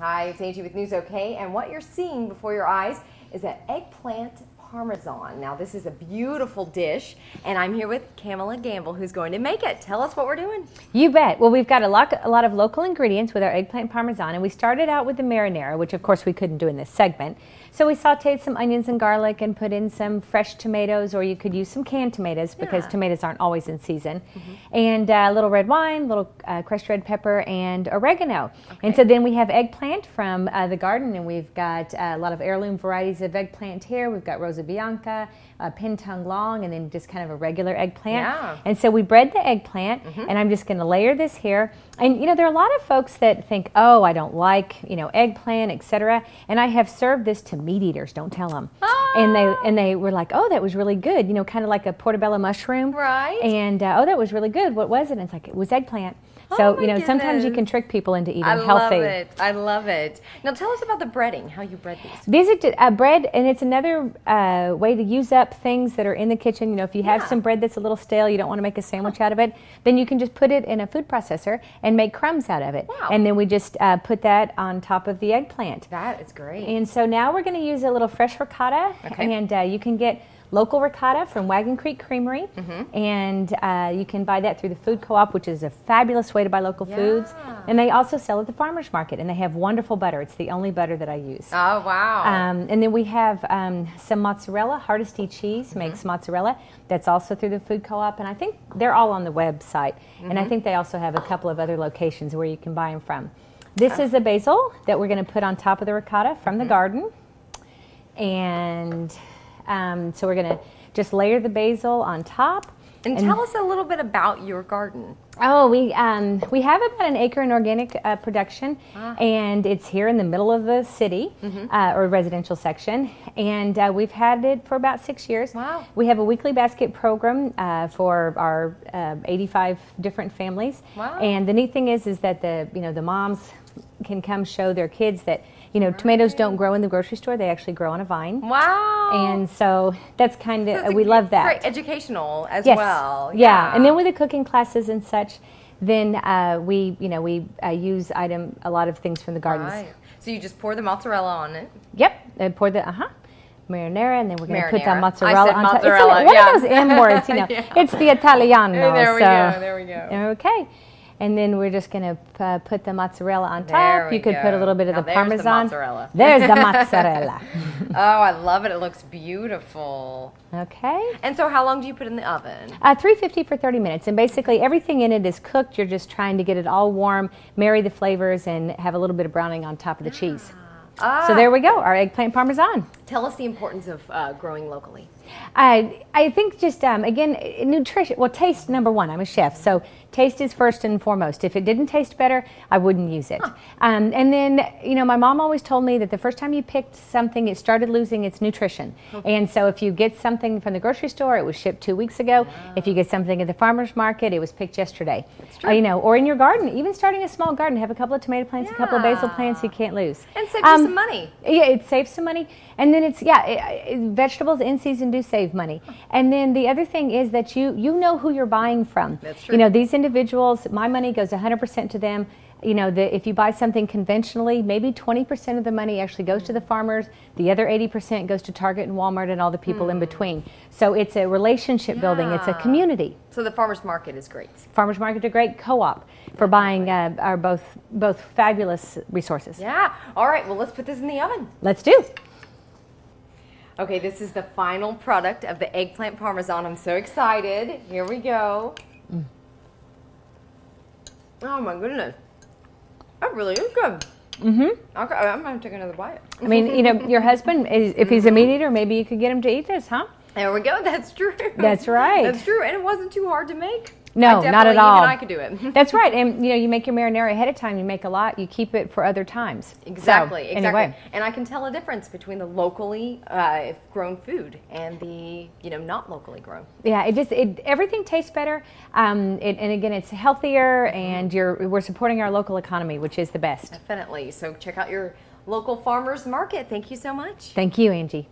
Hi, it's Angie with News OK, and what you're seeing before your eyes is an eggplant parmesan. Now, this is a beautiful dish, and I'm here with Kamala Gamble, who's going to make it. Tell us what we're doing. You bet. Well, we've got a lot of local ingredients with our eggplant parmesan, and we started out with the marinara, which of course we couldn't do in this segment. So we sauteed some onions and garlic and put in some fresh tomatoes, or you could use some canned tomatoes because tomatoes aren't always in season. And a little red wine, little crushed red pepper, and oregano. And so then we have eggplant from the garden, and we've got a lot of heirloom varieties of eggplant here. We've got Rosa Bianca, pin tongue long, and then just kind of a regular eggplant. And so we bread the eggplant, and I'm just going to layer this here. And you know, there are a lot of folks that think, oh, I don't like, you know, eggplant, etc. And I have served this to meat eaters. Don't tell them. And they were like, oh, that was really good. You know, kind of like a portobello mushroom. Right. And oh, that was really good. What was it? And it's like, it was eggplant. So, you know, sometimes you can trick people into eating healthy. I love it. I love it. Now, tell us about the breading, how you bread these. These are bread, and it's another way to use up things that are in the kitchen. You know, if you have some bread that's a little stale, you don't want to make a sandwich out of it, then you can just put it in a food processor and make crumbs out of it. Wow. And then we just put that on top of the eggplant. That is great. And so now we're going to use a little fresh ricotta, and you can get local ricotta from Wagon Creek Creamery, and you can buy that through the Food Co-op, which is a fabulous way to buy local foods. And they also sell at the farmer's market, and they have wonderful butter. It's the only butter that I use. Oh, wow. And then we have some mozzarella. Hardesty Cheese makes mozzarella. That's also through the Food Co-op, and I think they're all on the website. And I think they also have a couple of other locations where you can buy them from. This is the basil that we're going to put on top of the ricotta from the garden. And so we're going to just layer the basil on top. And tell us a little bit about your garden. Oh, we have about an acre in organic production, and it's here in the middle of the city, or residential section, and we've had it for about 6 years. Wow. We have a weekly basket program for our 85 different families. Wow. And the neat thing is that the moms can come show their kids that tomatoes don't grow in the grocery store; they actually grow on a vine. Wow! And so that's kind of we love that. Great educational as well. Yeah, and then with the cooking classes and such, then we use a lot of things from the gardens. Right. So you just pour the mozzarella on it. Yep, and pour the marinara, and then we're going to put the I mozzarella said on top. mozzarella, It's one of those M words, It's the Italiano. There we go. There we go. Okay. And then we're just going to put the mozzarella on top. You could put a little bit of the Parmesan. The mozzarella. There's the mozzarella. Oh, I love it. It looks beautiful. Okay. And so how long do you put in the oven? 350 for 30 minutes. And basically everything in it is cooked. You're just trying to get it all warm, marry the flavors, and have a little bit of browning on top of the cheese. So there we go, our eggplant parmesan. Tell us the importance of growing locally. I think just, again, nutrition, well, taste, number one. I'm a chef, so taste is first and foremost. If it didn't taste better, I wouldn't use it. And then, my mom always told me that the first time you picked something, it started losing its nutrition. And so if you get something from the grocery store, it was shipped 2 weeks ago. If you get something at the farmer's market, it was picked yesterday. That's true. Or in your garden, even starting a small garden, have a couple of tomato plants, a couple of basil plants, you can't lose. And save you some money. Yeah, it saves some money. And then it's, vegetables in season do save money. And then the other thing is that you know who you're buying from. That's true. These individuals, my money goes 100% to them. If you buy something conventionally, maybe 20% of the money actually goes to the farmers. The other 80% goes to Target and Walmart and all the people in between. So it's a relationship building. It's a community. So the farmers market is great. Farmers market are great. Co-op for buying are both fabulous resources. Yeah. All right. Well, let's put this in the oven. Let's do. Okay, this is the final product of the eggplant parmesan. I'm so excited. Here we go. Oh my goodness. That really is good. Okay, I'm going to take another bite. I mean, your husband, if he's a meat eater, maybe you could get him to eat this, huh? There we go. That's true. That's right. That's true. And it wasn't too hard to make. No, not at all. Even I could do it. That's right. And you make your marinara ahead of time. You make a lot. You keep it for other times. Exactly. So, exactly. Anyway. And I can tell a difference between the locally grown food and the not locally grown. Yeah. Everything tastes better. And again, it's healthier, and we're supporting our local economy, which is the best. Definitely. So check out your local farmers market. Thank you so much. Thank you, Angie.